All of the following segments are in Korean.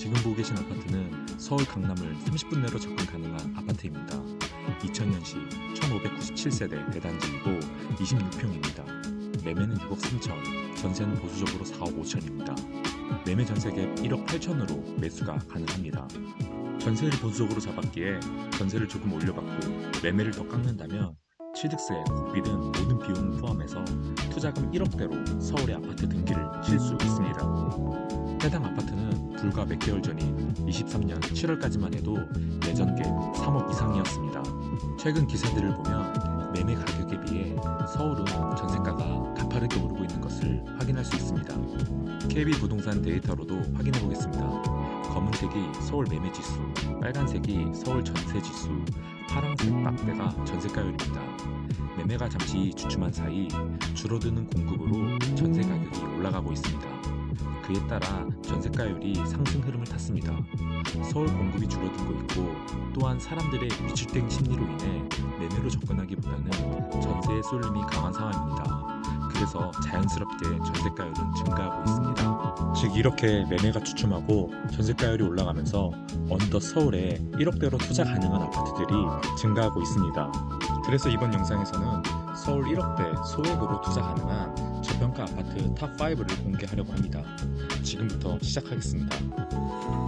지금 보고 계신 아파트는 서울 강남을 30분 내로 접근 가능한 아파트입니다. 2000년식 1597세대 대단지이고 26평입니다. 매매는 6억 3천, 전세는 보수적으로 4억 5천입니다. 매매 전세갭 1억 8천으로 매수가 가능합니다. 전세를 보수적으로 잡았기에 전세를 조금 올려받고 매매를 더 깎는다면 취득세, 국비 등 모든 비용을 포함해서 투자금 1억대로 서울의 아파트 등기를 칠 수 있습니다. 해당 아파트는 불과 몇 개월 전인 23년 7월까지만 해도 매전갭 3억 이상이었습니다. 최근 기사들을 보면 매매 가격에 비해 서울은 전세가가 가파르게 오르고 있는 것을 확인할 수 있습니다. KB부동산 데이터로도 확인해 보겠습니다. 검은색이 서울 매매지수, 빨간색이 서울 전세지수, 파란색 막대가 전세가율입니다. 매매가 잠시 주춤한 사이 줄어드는 공급으로 전세 가격이 올라가고 있습니다. 그에 따라 전세가율이 상승 흐름을 탔습니다. 서울 공급이 줄어들고 있고 또한 사람들의 위축된 심리로 인해 매매로 접근하기보다는 전세의 쏠림이 강한 상황입니다. 그래서 자연스럽게 전세가율은 증가하고 있습니다. 즉 이렇게 매매가 주춤하고 전세가율이 올라가면서 어느덧 서울에 1억대로 투자 가능한 아파트들이 증가하고 있습니다. 그래서 이번 영상에서는 서울 1억대 소액으로 투자 가능한 저평가 아파트 탑5를 공개하려고 합니다. 지금부터 시작하겠습니다.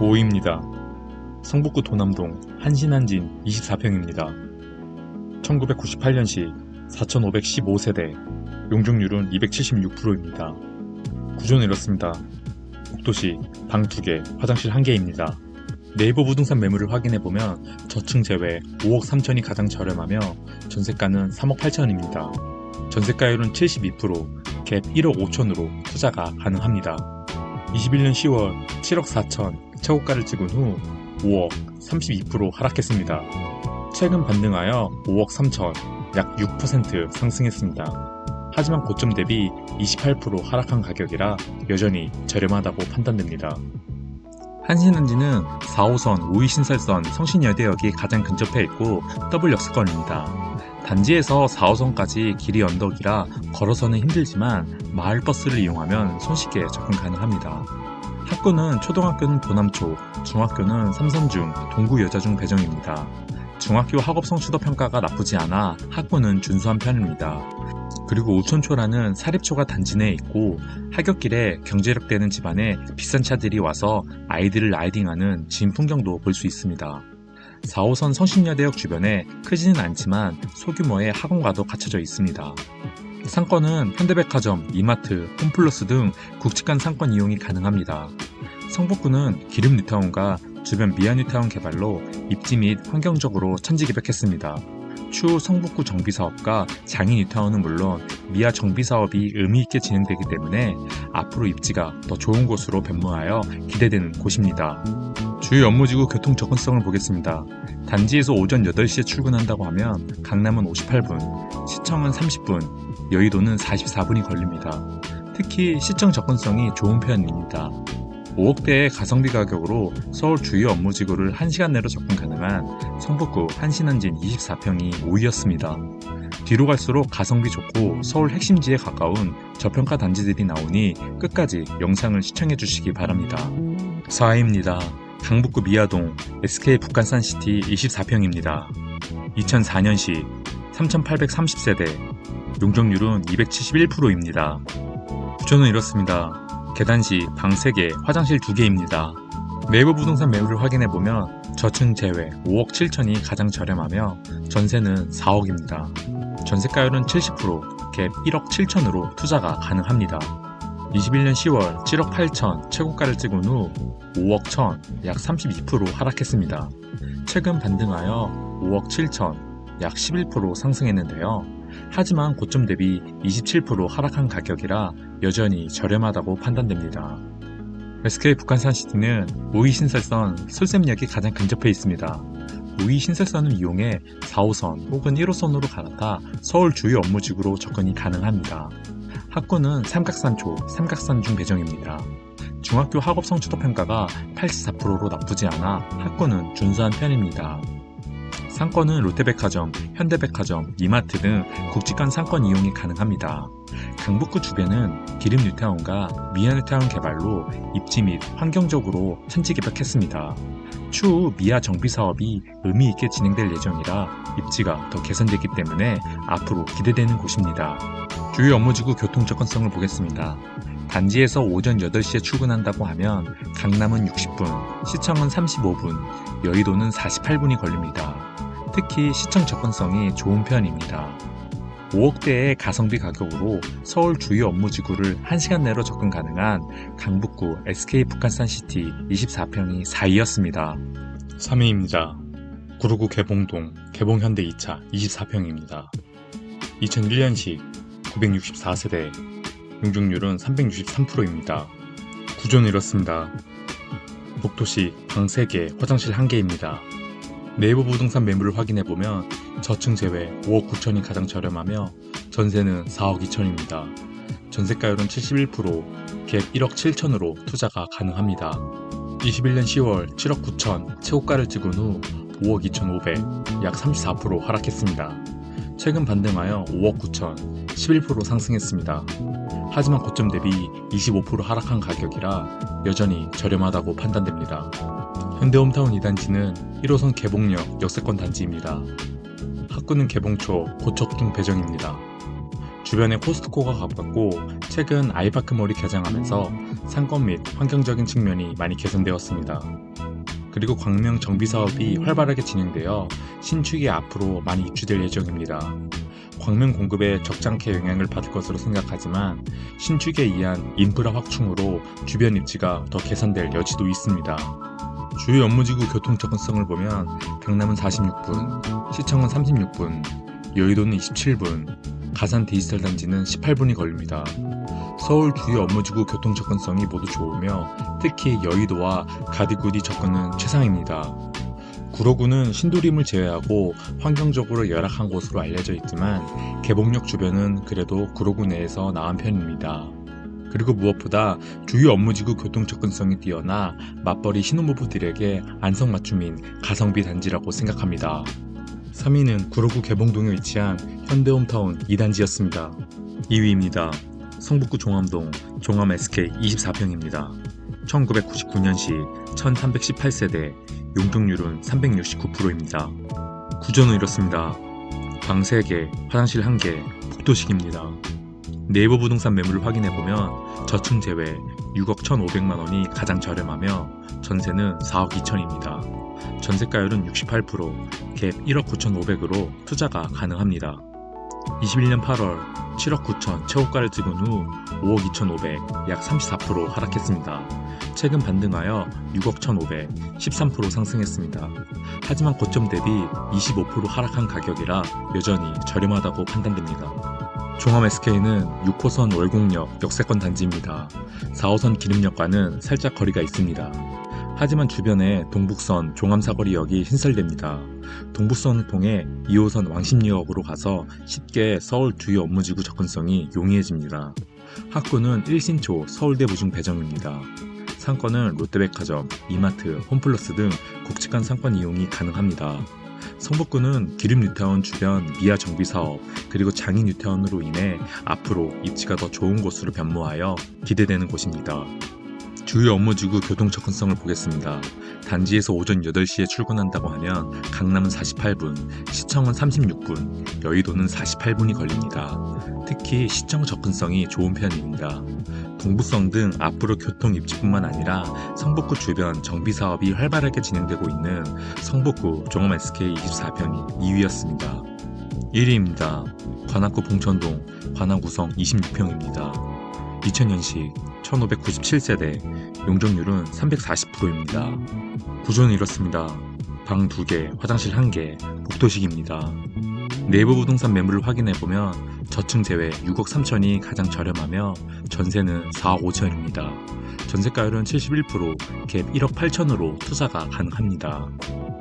5위입니다. 성북구 도남동 한신한진 24평입니다. 1998년식 4515세대, 용적률은 276%입니다. 구조는 이렇습니다. 복도시, 방 2개, 화장실 1개입니다. 네이버 부동산 매물을 확인해보면 저층 제외 5억 3천이 가장 저렴하며 전세가는 3억 8천입니다. 전세가율은 72%, 갭 1억 5천으로 투자가 가능합니다. 21년 10월 7억 4천 최고가를 찍은 후 5억 32% 하락했습니다. 최근 반등하여 5억 3천, 약 6% 상승했습니다. 하지만 고점 대비 28% 하락한 가격이라 여전히 저렴하다고 판단됩니다. 한신한진은 4호선 5위 신설선 성신여대역이 가장 근접해 있고 더블 역세권입니다. 단지에서 4호선까지 길이 언덕이라 걸어서는 힘들지만 마을버스를 이용하면 손쉽게 접근 가능합니다. 학구는 초등학교는 도남초, 중학교는 삼선중, 동구여자중 배정입니다. 중학교 학업 성취도 평가가 나쁘지 않아 학구는 준수한 편입니다. 그리고 우천초라는 사립초가 단지 내에 있고 하굣길에 경제력 되는 집안에 비싼 차들이 와서 아이들을 라이딩하는 진 풍경도 볼 수 있습니다. 4호선 성신여대역 주변에 크지는 않지만 소규모의 학원과도 갖춰져 있습니다. 상권은 현대백화점, 이마트, 홈플러스 등 굵직한 상권 이용이 가능합니다. 성북구는 기름 뉴타운과 주변 미아 뉴타운 개발로 입지 및 환경적으로 천지개벽했습니다. 추후 성북구 정비사업과 장인 뉴타운은 물론 미아 정비사업이 의미있게 진행되기 때문에 앞으로 입지가 더 좋은 곳으로 변모하여 기대되는 곳입니다. 주요 업무지구 교통 접근성을 보겠습니다. 단지에서 오전 8시에 출근한다고 하면 강남은 58분, 시청은 30분, 여의도는 44분이 걸립니다. 특히 시청 접근성이 좋은 편입니다. 5억대의 가성비 가격으로 서울 주요 업무지구를 1시간 내로 접근 가능한 성북구 한신한진 24평이 5위였습니다. 뒤로 갈수록 가성비 좋고 서울 핵심지에 가까운 저평가 단지들이 나오니 끝까지 영상을 시청해 주시기 바랍니다. 4위입니다. 강북구 미아동 SK 북한산시티 24평입니다. 2004년식 3830세대, 용적률은 271%입니다. 구조는 이렇습니다. 계단식 방 3개, 화장실 2개입니다. 네이버 부동산 매물을 확인해보면 저층 제외 5억 7천이 가장 저렴하며 전세는 4억입니다. 전세가율은 70%, 갭 1억 7천으로 투자가 가능합니다. 21년 10월 7억 8천 최고가를 찍은 후 5억 1천, 약 32% 하락했습니다. 최근 반등하여 5억 7천, 약 11% 상승했는데요. 하지만 고점 대비 27% 하락한 가격이라 여전히 저렴하다고 판단됩니다. SK 북한산시티는 5위 신설선 솔샘역이 가장 근접해 있습니다. 5위 신설선을 이용해 4호선 혹은 1호선으로 갈아타 서울 주요 업무지구로 접근이 가능합니다. 학구는 삼각산초, 삼각산중 배정입니다. 중학교 학업 성취도 평가가 84%로 나쁘지 않아 학구는 준수한 편입니다. 상권은 롯데백화점, 현대백화점, 이마트 등 국지간 상권 이용이 가능합니다. 강북구 주변은 기름 뉴타운과 미아 뉴타운 개발로 입지 및 환경적으로 천지개벽했습니다. 추후 미아 정비 사업이 의미 있게 진행될 예정이라 입지가 더 개선되기 때문에 앞으로 기대되는 곳입니다. 주요 업무지구 교통 접근성을 보겠습니다. 단지에서 오전 8시에 출근한다고 하면 강남은 60분, 시청은 35분, 여의도는 48분이 걸립니다. 특히 시청 접근성이 좋은 편입니다. 5억대의 가성비 가격으로 서울 주요 업무지구를 1시간 내로 접근 가능한 강북구 SK 북한산시티 24평이 4위였습니다. 3위입니다. 구로구 개봉동 개봉현대 2차 24평입니다. 2001년식 964세대, 용적률은 363%입니다. 구조는 이렇습니다. 복도식 방 3개, 화장실 1개입니다. 네이버 부동산 매물을 확인해보면 저층 제외 5억 9천이 가장 저렴하며 전세는 4억 2천입니다. 전세가율은 71%, 갭 1억 7천으로 투자가 가능합니다. 21년 10월 7억 9천 최고가를 찍은 후 5억 2천5백, 약 34% 하락했습니다. 최근 반등하여 5억 9천, 11% 상승했습니다. 하지만 고점 대비 25% 하락한 가격이라 여전히 저렴하다고 판단됩니다. 현대홈타운 2단지는 1호선 개봉역 역세권 단지입니다. 학구는 개봉 초 고척 중 배정입니다. 주변에 코스트코가 가깝고 최근 아이파크몰이 개장하면서 상권 및 환경적인 측면이 많이 개선되었습니다. 그리고 광명 정비 사업이 활발하게 진행되어 신축이 앞으로 많이 입주될 예정입니다. 광명 공급에 적잖게 영향을 받을 것으로 생각하지만 신축에 의한 인프라 확충으로 주변 입지가 더 개선될 여지도 있습니다. 주요 업무지구 교통 접근성을 보면 강남은 46분, 시청은 36분, 여의도는 27분, 가산 디지털 단지는 18분이 걸립니다. 서울 주요 업무지구 교통 접근성이 모두 좋으며 특히 여의도와 가디구디 접근은 최상입니다. 구로구는 신도림을 제외하고 환경적으로 열악한 곳으로 알려져 있지만 개봉역 주변은 그래도 구로구 내에서 나은 편입니다. 그리고 무엇보다 주요 업무지구 교통 접근성이 뛰어나 맞벌이 신혼부부들에게 안성맞춤인 가성비 단지라고 생각합니다. 3위는 구로구 개봉동에 위치한 현대홈타운 2단지였습니다. 2위입니다. 성북구 종암동 종암 SK 24평입니다. 1999년식 1318세대, 용적률은 369%입니다. 구조는 이렇습니다. 방 3개, 화장실 1개, 복도식입니다. 네이버 부동산 매물을 확인해보면 저층 제외 6억 1,500만원이 가장 저렴하며 전세는 4억 2천입니다. 전세가율은 68%, 갭 1억 9,500으로 투자가 가능합니다. 21년 8월 7억 9천 최고가를 찍은 후 5억 2,500, 약 34% 하락했습니다. 최근 반등하여 6억 1,500, 13% 상승했습니다. 하지만 고점 대비 25% 하락한 가격이라 여전히 저렴하다고 판단됩니다. 종암 SK는 6호선 월곡역 역세권 단지입니다. 4호선 기름역과는 살짝 거리가 있습니다. 하지만 주변에 동북선 종암사거리역이 신설됩니다. 동북선을 통해 2호선 왕십리역으로 가서 쉽게 서울 주요 업무지구 접근성이 용이해집니다. 학구는 1신초 서울대 부중 배정입니다. 상권은 롯데백화점, 이마트, 홈플러스 등 국지간 상권 이용이 가능합니다. 성북구는 기름 뉴타운 주변 미아 정비 사업 그리고 장인 뉴타운으로 인해 앞으로 입지가 더 좋은 곳으로 변모하여 기대되는 곳입니다. 주요 업무지구 교통 접근성을 보겠습니다. 단지에서 오전 8시에 출근한다고 하면 강남은 48분, 시청은 36분, 여의도는 48분이 걸립니다. 특히 시청 접근성이 좋은 편입니다. 동부성 등 앞으로 교통 입지뿐만 아니라 성북구 주변 정비 사업이 활발하게 진행되고 있는 성북구 종암 SK 24평이 2위였습니다. 1위입니다. 관악구 봉천동 관악우성 26평입니다. 2000년식 1597세대, 용적률은 340%입니다. 구조는 이렇습니다. 방 2개, 화장실 1개, 복도식입니다. 네이버 부동산 매물을 확인해보면 저층 제외 6억 3천이 가장 저렴하며 전세는 4억 5천입니다. 전세가율은 71%, 갭 1억 8천으로 투자가 가능합니다.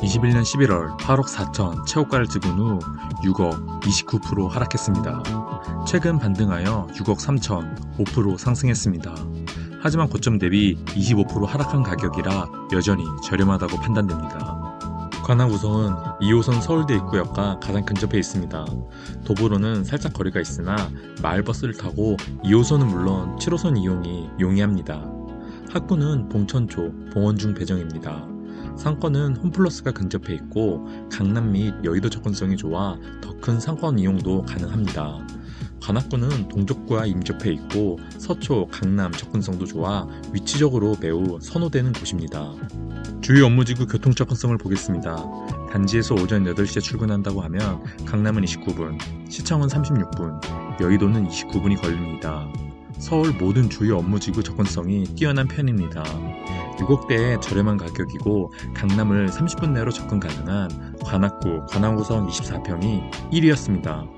21년 11월 8억 4천 최고가를 찍은 후 6억 29% 하락했습니다. 최근 반등하여 6억 3천 5% 상승했습니다. 하지만 고점 대비 25% 하락한 가격이라 여전히 저렴하다고 판단됩니다. 관악구성은 2호선 서울대 입구역과 가장 근접해 있습니다. 도보로는 살짝 거리가 있으나 마을버스를 타고 2호선은 물론 7호선 이용이 용이합니다. 학구는 봉천초, 봉원중 배정입니다. 상권은 홈플러스가 근접해 있고 강남 및 여의도 접근성이 좋아 더 큰 상권 이용도 가능합니다. 관악구는 동족구와 임접해 있고 서초, 강남 접근성도 좋아 위치적으로 매우 선호되는 곳입니다. 주요 업무지구 교통 접근성을 보겠습니다. 단지에서 오전 8시에 출근한다고 하면 강남은 29분, 시청은 36분, 여의도는 29분이 걸립니다. 서울 모든 주요 업무지구 접근성이 뛰어난 편입니다. 6억대의 저렴한 가격이고 강남을 30분 내로 접근 가능한 관악구, 관악구성 24평이 1위였습니다.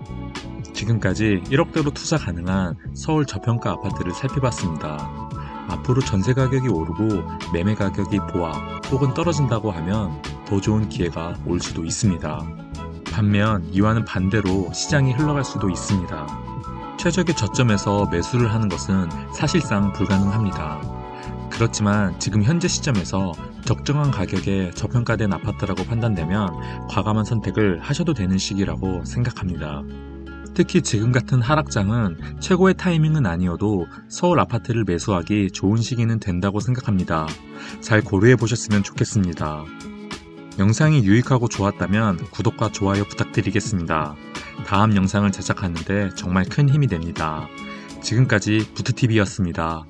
지금까지 1억대로 투자 가능한 서울 저평가 아파트를 살펴봤습니다. 앞으로 전세 가격이 오르고 매매 가격이 보합 혹은 떨어진다고 하면 더 좋은 기회가 올 수도 있습니다. 반면 이와는 반대로 시장이 흘러갈 수도 있습니다. 최적의 저점에서 매수를 하는 것은 사실상 불가능합니다. 그렇지만 지금 현재 시점에서 적정한 가격에 저평가된 아파트라고 판단되면 과감한 선택을 하셔도 되는 시기라고 생각합니다. 특히 지금 같은 하락장은 최고의 타이밍은 아니어도 서울 아파트를 매수하기 좋은 시기는 된다고 생각합니다. 잘 고려해 보셨으면 좋겠습니다. 영상이 유익하고 좋았다면 구독과 좋아요 부탁드리겠습니다. 다음 영상을 제작하는데 정말 큰 힘이 됩니다. 지금까지 부트TV였습니다.